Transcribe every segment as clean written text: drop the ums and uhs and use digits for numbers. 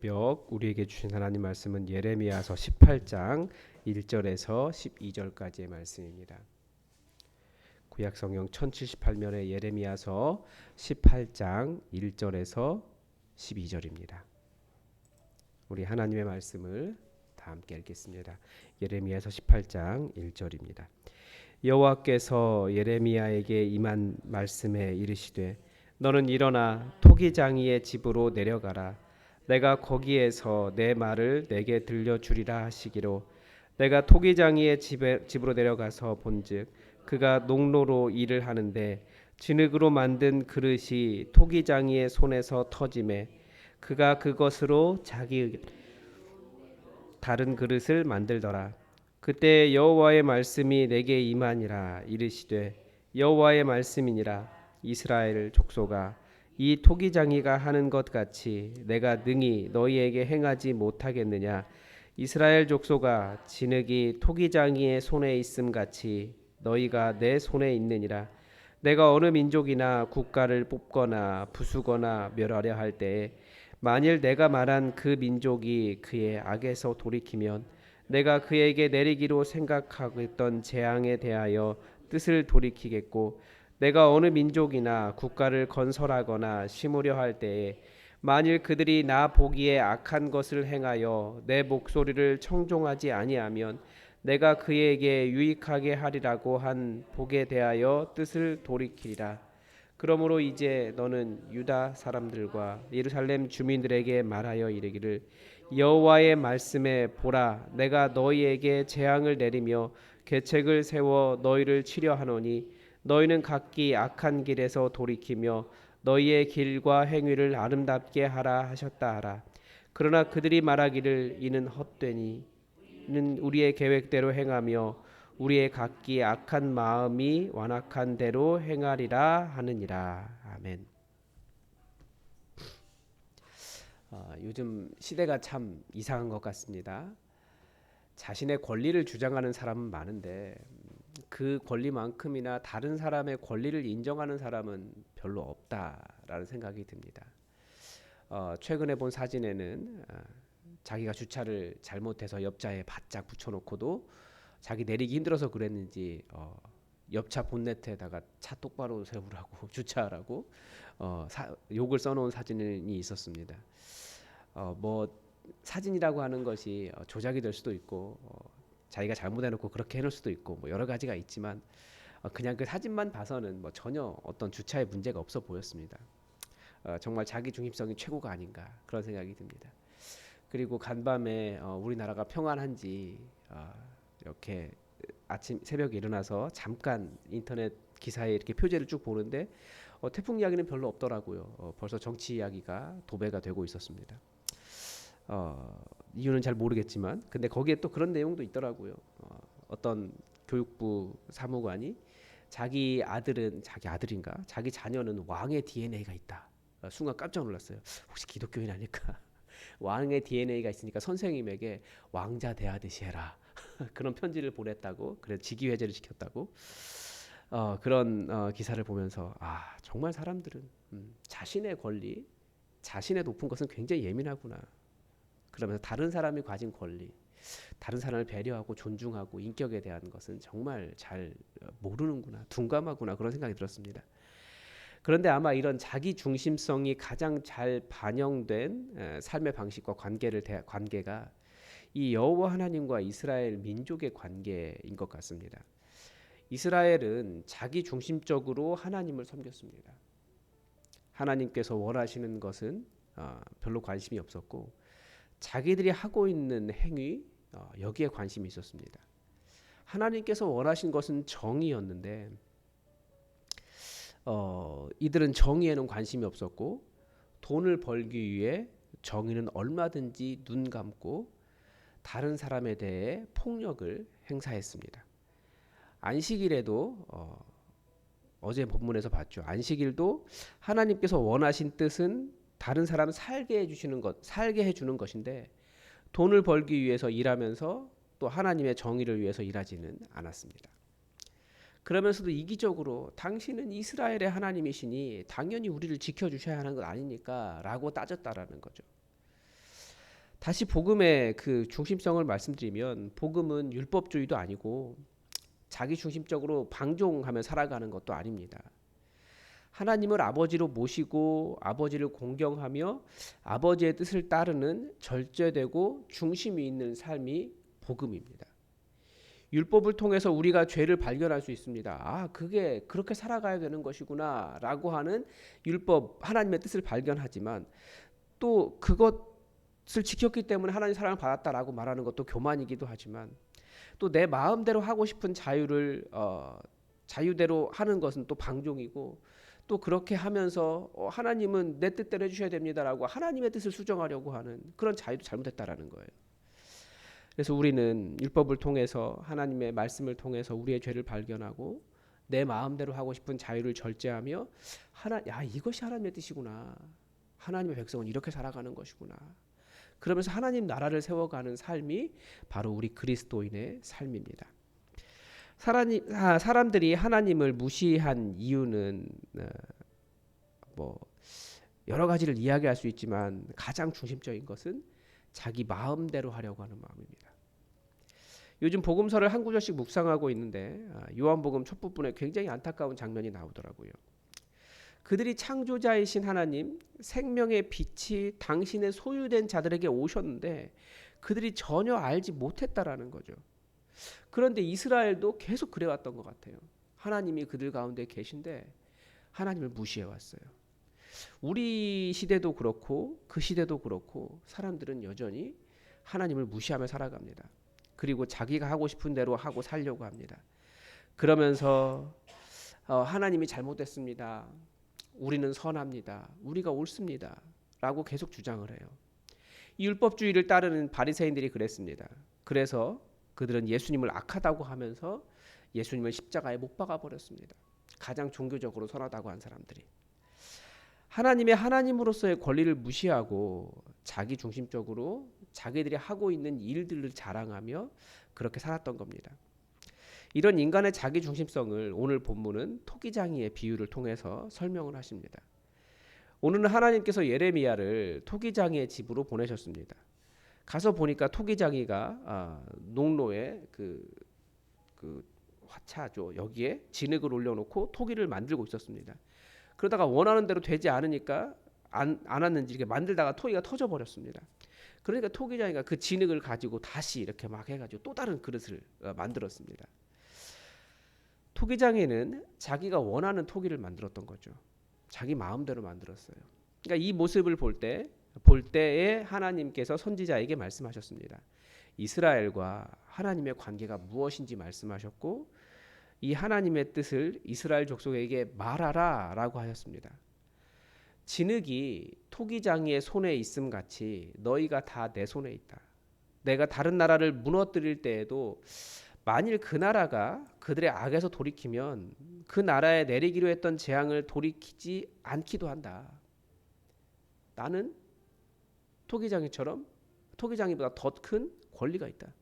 우리에게 주신 하나님 말씀은 예레미야서 18장 1절에서 12절까지의 말씀입니다. 구약 성경 1078면의 예레미야서 18장 1절에서 12절입니다. 우리 하나님의 말씀을 다 함께 읽겠습니다. 예레미야서 18장 1절입니다. 여호와께서 예레미야에게 임한 말씀에 이르시되 너는 일어나 토기장이의 집으로 내려가라. 내가 거기에서 내 말을 내게 들려주리라 하시기로 내가 토기장이의 집으로 내려가서 본즉 그가 농로로 일을 하는데 진흙으로 만든 그릇이 토기장이의 손에서 터짐에 그가 그것으로 자기 다른 그릇을 만들더라. 그때 여호와의 말씀이 내게 임하니라. 이르시되 여호와의 말씀이니라. 이스라엘 족속아, 이 토기장이가 하는 것 같이 내가 능히 너희에게 행하지 못하겠느냐? 이스라엘 족속아, 진흙이 토기장이의 손에 있음 같이 너희가 내 손에 있느니라. 내가 어느 민족이나 국가를 뽑거나 부수거나 멸하려 할 때에 만일 내가 말한 그 민족이 그의 악에서 돌이키면 내가 그에게 내리기로 생각하고 있던 재앙에 대하여 뜻을 돌이키겠고 내가 어느 민족이나 국가를 건설하거나 심으려 할 때에 만일 그들이 나 보기에 악한 것을 행하여 내 목소리를 청종하지 아니하면 내가 그에게 유익하게 하리라고 한 복에 대하여 뜻을 돌이키리라. 그러므로 이제 너는 유다 사람들과 예루살렘 주민들에게 말하여 이르기를 여호와의 말씀에 보라, 내가 너희에게 재앙을 내리며 계책을 세워 너희를 치려 하노니 너희는 각기 악한 길에서 돌이키며 너희의 길과 행위를 아름답게 하라 하셨다 하라. 그러나 그들이 말하기를 이는 헛되니 이는 우리의 계획대로 행하며 우리의 각기 악한 마음이 완악한 대로 행하리라 하느니라. 아멘. 요즘 시대가 참 이상한 것 같습니다. 자신의 권리를 주장하는 사람은 많은데 그 권리만큼이나 다른 사람의 권리를 인정하는 사람은 별로 없다라는 생각이 듭니다. 최근에 본 사진에는 자기가 주차를 잘못해서 옆자에 바짝 붙여놓고도 자기 내리기 힘들어서 그랬는지 옆차 본네트에다가 차 똑바로 세우라고 주차하라고 욕을 써놓은 사진이 있었습니다. 뭐 사진이라고 하는 것이 조작이 될 수도 있고 자기가 잘못해놓고 그렇게 해놓을 수도 있고 뭐 여러 가지가 있지만 그냥 그 사진만 봐서는 뭐 전혀 어떤 주차에 문제가 없어 보였습니다. 정말 자기 중심성이 최고가 아닌가 그런 생각이 듭니다. 그리고 간밤에 우리나라가 평안한지 이렇게 아침 새벽에 일어나서 잠깐 인터넷 기사에 이렇게 표제를 쭉 보는데 태풍 이야기는 별로 없더라고요. 벌써 정치 이야기가 도배가 되고 있었습니다. 이유는 잘 모르겠지만 근데 거기에 또 그런 내용도 있더라고요. 어떤 교육부 사무관이 자기 아들인가 자기 자녀는 왕의 DNA가 있다. 순간 깜짝 놀랐어요. 혹시 기독교인 아닐까? 왕의 DNA가 있으니까 선생님에게 왕자 대하듯이 해라. 그런 편지를 보냈다고. 그래서 직위해제를 시켰다고. 그런 기사를 보면서 정말 사람들은 자신의 권리, 자신의 높은 것은 굉장히 예민하구나. 그러면서 다른 사람이 가진 권리, 다른 사람을 배려하고 존중하고 인격에 대한 것은 정말 잘 모르는구나, 둔감하구나 그런 생각이 들었습니다. 그런데 아마 이런 자기 중심성이 가장 잘 반영된 삶의 방식과 관계가 이 여호와 하나님과 이스라엘 민족의 관계인 것 같습니다. 이스라엘은 자기 중심적으로 하나님을 섬겼습니다. 하나님께서 원하시는 것은 별로 관심이 없었고 자기들이 하고 있는 행위 여기에 관심이 있었습니다. 하나님께서 원하신 것은 정의였는데 이들은 정의에는 관심이 없었고 돈을 벌기 위해 정의는 얼마든지 눈 감고 다른 사람에 대해 폭력을 행사했습니다. 안식일에도 어제 본문에서 봤죠. 안식일도 하나님께서 원하신 뜻은 다른 사람을 살게 해주는 것인데 돈을 벌기 위해서 일하면서 또 하나님의 정의를 위해서 일하지는 않았습니다. 그러면서도 이기적으로 당신은 이스라엘의 하나님이시니 당연히 우리를 지켜주셔야 하는 것 아닙니까? 라고 따졌다라는 거죠. 다시 복음의 그 중심성을 말씀드리면 복음은 율법주의도 아니고 자기 중심적으로 방종하며 살아가는 것도 아닙니다. 하나님을 아버지로 모시고 아버지를 공경하며 아버지의 뜻을 따르는 절제되고 중심이 있는 삶이 복음입니다. 율법을 통해서 우리가 죄를 발견할 수 있습니다. 아, 그게 그렇게 살아가야 되는 것이구나 라고 하는 율법, 하나님의 뜻을 발견하지만 또 그것을 지켰기 때문에 하나님 사랑을 받았다라고 말하는 것도 교만이기도 하지만 또 내 마음대로 하고 싶은 자유를 자유대로 하는 것은 또 방종이고 또 그렇게 하면서 하나님은 내 뜻대로 해주셔야 됩니다라고 하나님의 뜻을 수정하려고 하는 그런 자유도 잘못했다라는 거예요. 그래서 우리는 율법을 통해서 하나님의 말씀을 통해서 우리의 죄를 발견하고 내 마음대로 하고 싶은 자유를 절제하며 이것이 하나님의 뜻이구나. 하나님의 백성은 이렇게 살아가는 것이구나. 그러면서 하나님 나라를 세워가는 삶이 바로 우리 그리스도인의 삶입니다. 사람들이 하나님을 무시한 이유는 여러 가지를 이야기할 수 있지만 가장 중심적인 것은 자기 마음대로 하려고 하는 마음입니다. 요즘 복음서를 한 구절씩 묵상하고 있는데 요한복음 첫 부분에 굉장히 안타까운 장면이 나오더라고요. 그들이 창조자이신 하나님, 생명의 빛이 당신의 소유된 자들에게 오셨는데 그들이 전혀 알지 못했다라는 거죠. 그런데 이스라엘도 계속 그래왔던 것 같아요. 하나님이 그들 가운데 계신데 하나님을 무시해왔어요. 우리 시대도 그렇고 그 시대도 그렇고 사람들은 여전히 하나님을 무시하며 살아갑니다. 그리고 자기가 하고 싶은 대로 하고 살려고 합니다. 그러면서 하나님이 잘못됐습니다. 우리는 선합니다. 우리가 옳습니다. 라고 계속 주장을 해요. 이 율법주의를 따르는 바리새인들이 그랬습니다. 그래서 그들은 예수님을 악하다고 하면서 예수님을 십자가에 못 박아 버렸습니다. 가장 종교적으로 선하다고 한 사람들이. 하나님의 하나님으로서의 권리를 무시하고 자기 중심적으로 자기들이 하고 있는 일들을 자랑하며 그렇게 살았던 겁니다. 이런 인간의 자기 중심성을 오늘 본문은 토기장이의 비유를 통해서 설명을 하십니다. 오늘은 하나님께서 예레미야를 토기장이의 집으로 보내셨습니다. 가서 보니까 토기장이가 농로에 그 화차죠. 여기에 진흙을 올려놓고 토기를 만들고 있었습니다. 그러다가 원하는 대로 되지 않으니까 안 왔는지 이렇게 만들다가 토기가 터져 버렸습니다. 그러니까 토기장이가 그 진흙을 가지고 다시 이렇게 막 해가지고 또 다른 그릇을 만들었습니다. 토기장이는 자기가 원하는 토기를 만들었던 거죠. 자기 마음대로 만들었어요. 그러니까 이 모습을 볼 때에 하나님께서 선지자에게 말씀하셨습니다. 이스라엘과 하나님의 관계가 무엇인지 말씀하셨고 이 하나님의 뜻을 이스라엘 족속에게 말하라 라고 하셨습니다. 진흙이 토기장이의 손에 있음 같이 너희가 다 내 손에 있다. 내가 다른 나라를 무너뜨릴 때에도 만일 그 나라가 그들의 악에서 돌이키면 그 나라에 내리기로 했던 재앙을 돌이키지 않기도 한다. 나는 토기장이처럼 토기장이보다 더 큰 권리가 있다.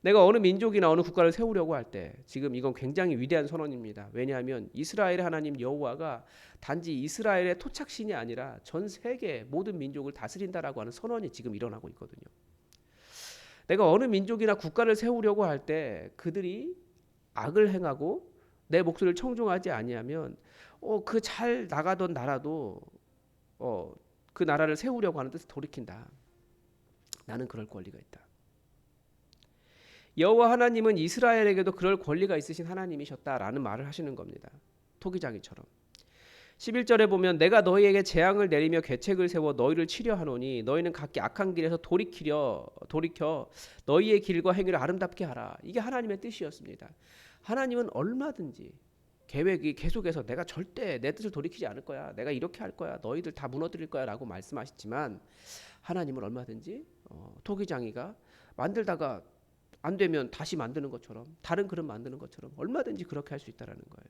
내가 어느 민족이나 어느 국가를 세우려고 할 때 지금 이건 굉장히 위대한 선언입니다. 왜냐하면 이스라엘의 하나님 여호와가 단지 이스라엘의 토착신이 아니라 전 세계 모든 민족을 다스린다라고 하는 선언이 지금 일어나고 있거든요. 내가 어느 민족이나 국가를 세우려고 할 때 그들이 악을 행하고 내 목소리를 청종하지 아니하면 그 잘 나가던 나라도 그 나라를 세우려고 하는 뜻을 돌이킨다. 나는 그럴 권리가 있다. 여호와 하나님은 이스라엘에게도 그럴 권리가 있으신 하나님이셨다라는 말을 하시는 겁니다. 토기장이처럼. 11절에 보면 내가 너희에게 재앙을 내리며 계책을 세워 너희를 치려 하노니 너희는 각기 악한 길에서 돌이켜 너희의 길과 행위를 아름답게 하라. 이게 하나님의 뜻이었습니다. 하나님은 얼마든지 계획이 계속해서 내가 절대 내 뜻을 돌이키지 않을 거야. 내가 이렇게 할 거야. 너희들 다 무너뜨릴 거야 라고 말씀하시지만 하나님은 얼마든지 토기장이가 만들다가 안 되면 다시 만드는 것처럼 다른 그릇 만드는 것처럼 얼마든지 그렇게 할 수 있다라는 거예요.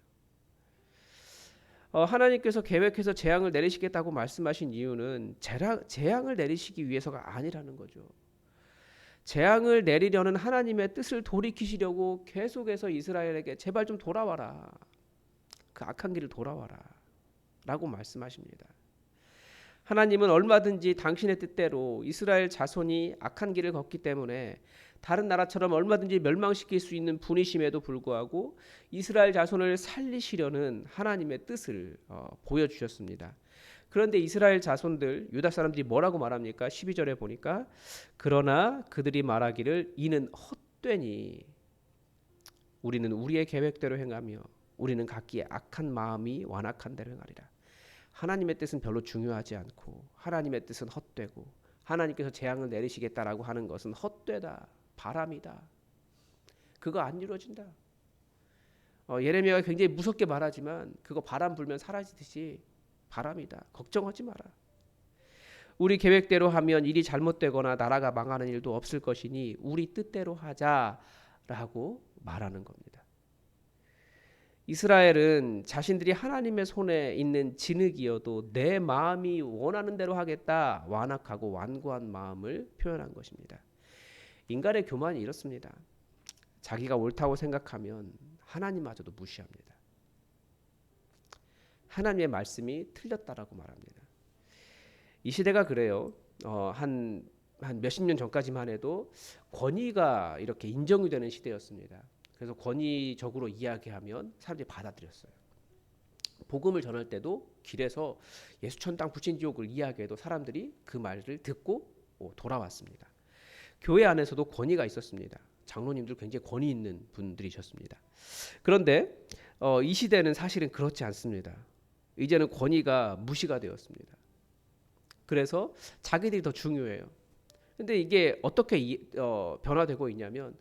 하나님께서 계획해서 재앙을 내리시겠다고 말씀하신 이유는 재앙을 내리시기 위해서가 아니라는 거죠. 재앙을 내리려는 하나님의 뜻을 돌이키시려고 계속해서 이스라엘에게 제발 좀 돌아와라. 그 악한 길을 돌아와라. 라고 말씀하십니다. 하나님은 얼마든지 당신의 뜻대로 이스라엘 자손이 악한 길을 걷기 때문에 다른 나라처럼 얼마든지 멸망시킬 수 있는 분이심에도 불구하고 이스라엘 자손을 살리시려는 하나님의 뜻을 보여주셨습니다. 그런데 이스라엘 자손들 유다 사람들이 뭐라고 말합니까? 12절에 보니까 그러나 그들이 말하기를 이는 헛되니 우리는 우리의 계획대로 행하며 우리는 각기의 악한 마음이 완악한 대로 행하리라. 하나님의 뜻은 별로 중요하지 않고 하나님의 뜻은 헛되고 하나님께서 재앙을 내리시겠다라고 하는 것은 헛되다. 바람이다. 그거 안 이루어진다. 예레미야가 굉장히 무섭게 말하지만 그거 바람 불면 사라지듯이 바람이다. 걱정하지 마라. 우리 계획대로 하면 일이 잘못되거나 나라가 망하는 일도 없을 것이니 우리 뜻대로 하자라고 말하는 겁니다. 이스라엘은 자신들이 하나님의 손에 있는 진흙이어도 내 마음이 원하는 대로 하겠다. 완악하고 완고한 마음을 표현한 것입니다. 인간의 교만이 이렇습니다. 자기가 옳다고 생각하면 하나님마저도 무시합니다. 하나님의 말씀이 틀렸다라고 말합니다. 이 시대가 그래요. 한 몇십 년 전까지만 해도 권위가 이렇게 인정이 되는 시대였습니다. 그래서 권위적으로 이야기하면 사람들이 받아들였어요. 복음을 전할 때도 길에서 예수 천당 부친 지옥을 이야기해도 사람들이 그 말을 듣고 돌아왔습니다. 교회 안에서도 권위가 있었습니다. 장로님들 굉장히 권위 있는 분들이셨습니다. 그런데 이 시대는 사실은 그렇지 않습니다. 이제는 권위가 무시가 되었습니다. 그래서 자기들이 더 중요해요. 근데 이게 어떻게 변화되고 있냐면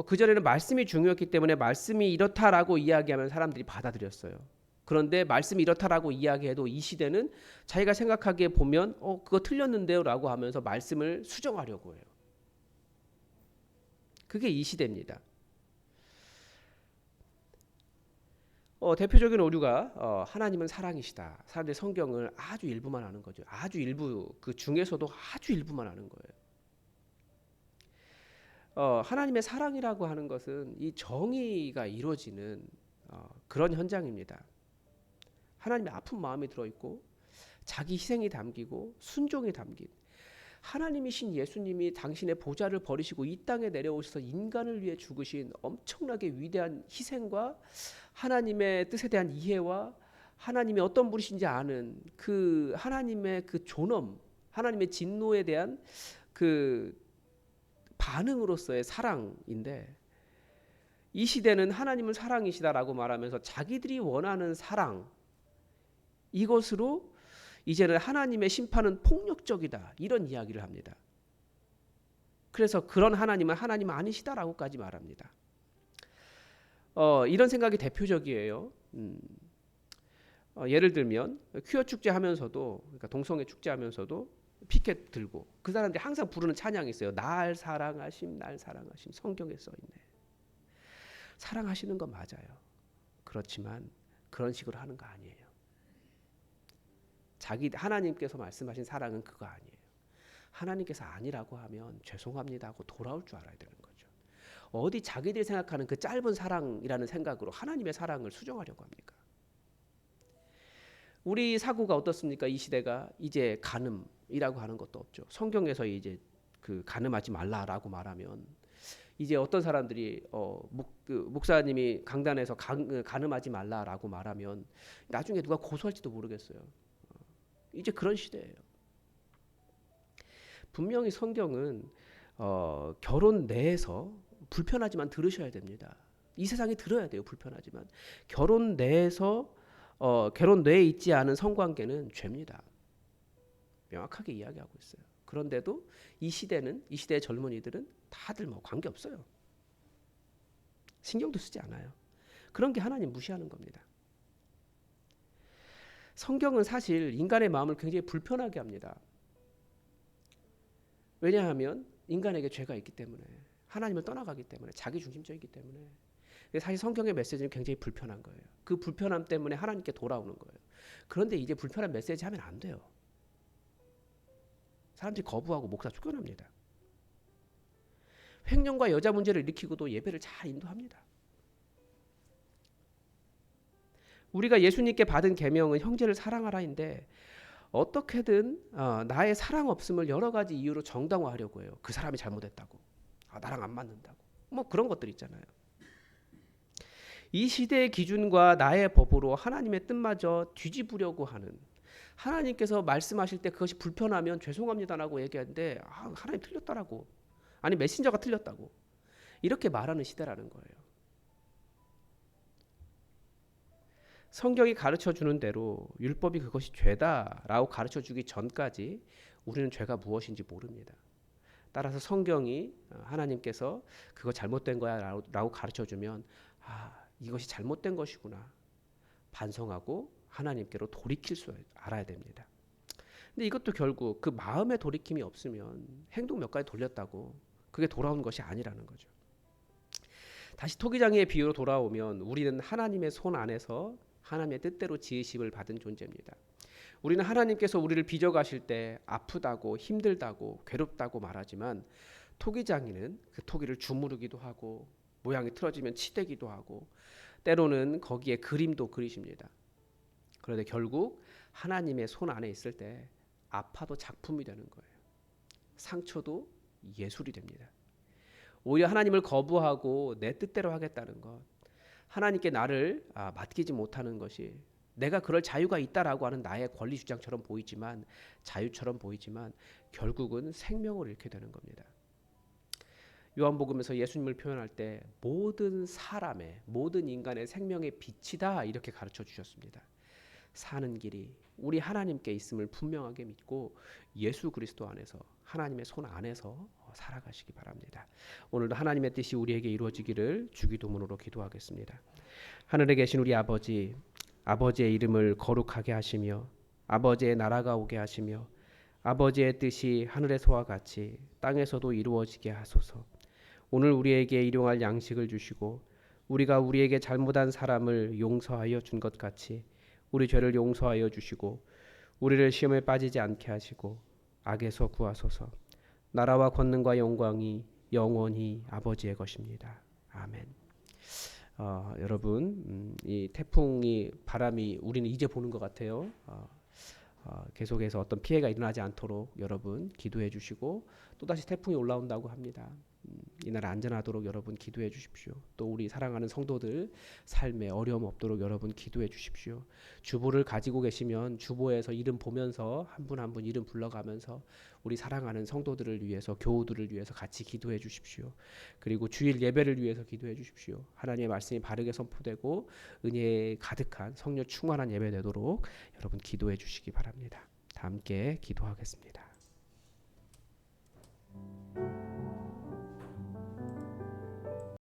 그전에는 말씀이 중요했기 때문에 말씀이 이렇다라고 이야기하면 사람들이 받아들였어요. 그런데 말씀이 이렇다라고 이야기해도 이 시대는 자기가 생각하기에 보면 그거 틀렸는데요 라고 하면서 말씀을 수정하려고 해요. 그게 이 시대입니다. 대표적인 오류가 하나님은 사랑이시다. 사람들이 성경을 아주 일부만 아는 거죠. 아주 일부, 그 중에서도 아주 일부만 아는 거예요. 하나님의 사랑이라고 하는 것은 이 정의가 이루어지는 그런 현장입니다. 하나님의 아픈 마음이 들어있고 자기 희생이 담기고 순종이 담긴 하나님이신 예수님이 당신의 보좌를 버리시고 이 땅에 내려오셔서 인간을 위해 죽으신 엄청나게 위대한 희생과 하나님의 뜻에 대한 이해와 하나님이 어떤 분이신지 아는 그 하나님의 그 존엄, 하나님의 진노에 대한 그 반응으로서의 사랑인데 이 시대는 하나님은 사랑이시다라고 말하면서 자기들이 원하는 사랑 이것으로 이제는 하나님의 심판은 폭력적이다 이런 이야기를 합니다. 그래서 그런 하나님은 하나님 아니시다라고까지 말합니다. 이런 생각이 대표적이에요. 예를 들면 퀴어 축제 하면서도 그러니까 동성애 축제 하면서도 피켓 들고 그 사람들이 항상 부르는 찬양이 있어요. 날 사랑하심 날 사랑하심 성경에 써있네. 사랑하시는 건 맞아요. 그렇지만 그런 식으로 하는 거 아니에요. 하나님께서 말씀하신 사랑은 그거 아니에요. 하나님께서 아니라고 하면 죄송합니다 하고 돌아올 줄 알아야 되는 거죠. 어디 자기들이 생각하는 그 짧은 사랑이라는 생각으로 하나님의 사랑을 수정하려고 합니까? 우리 사고가 어떻습니까? 이 시대가 이제 간음이라고 하는 것도 없죠. 성경에서 이제 그 간음하지 말라라고 말하면 이제 어떤 사람들이 목사님이 강단에서 간음하지 말라라고 말하면 나중에 누가 고소할지도 모르겠어요. 이제 그런 시대예요. 분명히 성경은 결혼 내에서 불편하지만 들으셔야 됩니다. 이 세상이 들어야 돼요. 불편하지만 결혼 내에서 결혼 내에 있지 않은 성관계는 죄입니다. 명확하게 이야기하고 있어요. 그런데도 이 시대의 젊은이들은 다들 뭐 관계 없어요. 신경도 쓰지 않아요. 그런 게 하나님 무시하는 겁니다. 성경은 사실 인간의 마음을 굉장히 불편하게 합니다. 왜냐하면 인간에게 죄가 있기 때문에 하나님을 떠나가기 때문에 자기중심적이기 때문에 사실 성경의 메시지는 굉장히 불편한 거예요. 그 불편함 때문에 하나님께 돌아오는 거예요. 그런데 이제 불편한 메시지 하면 안 돼요. 사람들이 거부하고 목사 쫓겨납니다. 횡령과 여자 문제를 일으키고도 예배를 잘 인도합니다. 우리가 예수님께 받은 계명은 형제를 사랑하라인데 어떻게든 나의 사랑 없음을 여러 가지 이유로 정당화하려고 해요. 그 사람이 잘못했다고, 나랑 안 맞는다고, 뭐 그런 것들 있잖아요. 이 시대의 기준과 나의 법으로 하나님의 뜻마저 뒤집으려고 하는, 하나님께서 말씀하실 때 그것이 불편하면 죄송합니다라고 얘기하는데 하나님 틀렸다라고, 아니 메신저가 틀렸다고 이렇게 말하는 시대라는 거예요. 성경이 가르쳐 주는 대로 율법이 그것이 죄다라고 가르쳐 주기 전까지 우리는 죄가 무엇인지 모릅니다. 따라서 성경이 하나님께서 그거 잘못된 거야라고 가르쳐 주면 이것이 잘못된 것이구나 반성하고 하나님께로 돌이킬 수 알아야 됩니다. 근데 이것도 결국 그 마음의 돌이킴이 없으면 행동 몇 가지 돌렸다고 그게 돌아온 것이 아니라는 거죠. 다시 토기장이의 비유로 돌아오면 우리는 하나님의 손 안에서 하나님의 뜻대로 지으심을 받은 존재입니다. 우리는 하나님께서 우리를 빚어가실 때 아프다고 힘들다고 괴롭다고 말하지만 토기장이는 그 토기를 주무르기도 하고 모양이 틀어지면 치대기도 하고 때로는 거기에 그림도 그리십니다. 그런데 결국 하나님의 손 안에 있을 때 아파도 작품이 되는 거예요. 상처도 예술이 됩니다. 오히려 하나님을 거부하고 내 뜻대로 하겠다는 것, 하나님께 나를 맡기지 못하는 것이 내가 그럴 자유가 있다라고 하는 나의 권리 주장처럼 보이지만, 자유처럼 보이지만 결국은 생명을 잃게 되는 겁니다. 요한복음에서 예수님을 표현할 때 모든 사람의, 모든 인간의 생명의 빛이다 이렇게 가르쳐 주셨습니다. 사는 길이 우리 하나님께 있음을 분명하게 믿고 예수 그리스도 안에서, 하나님의 손 안에서 살아가시기 바랍니다. 오늘도 하나님의 뜻이 우리에게 이루어지기를 주기도문으로 기도하겠습니다. 하늘에 계신 우리 아버지, 아버지의 이름을 거룩하게 하시며 아버지의 나라가 오게 하시며 아버지의 뜻이 하늘에서와 같이 땅에서도 이루어지게 하소서. 오늘 우리에게 일용할 양식을 주시고 우리가 우리에게 잘못한 사람을 용서하여 준 것 같이 우리 죄를 용서하여 주시고 우리를 시험에 빠지지 않게 하시고 악에서 구하소서. 나라와 권능과 영광이 영원히 아버지의 것입니다. 아멘. 여러분, 이 태풍이 바람이 우리는 이제 보는 것 같아요. 계속해서 어떤 피해가 일어나지 않도록 여러분 기도해 주시고 또다시 태풍이 올라온다고 합니다. 이날 안전하도록 여러분 기도해 주십시오. 또 우리 사랑하는 성도들 삶에 어려움 없도록 여러분 기도해 주십시오. 주보를 가지고 계시면 주보에서 이름 보면서 한 분 한 분 이름 불러가면서 우리 사랑하는 성도들을 위해서, 교우들을 위해서 같이 기도해 주십시오. 그리고 주일 예배를 위해서 기도해 주십시오. 하나님의 말씀이 바르게 선포되고 은혜에 가득한 성령 충만한 예배 되도록 여러분 기도해 주시기 바랍니다. 다 함께 기도하겠습니다.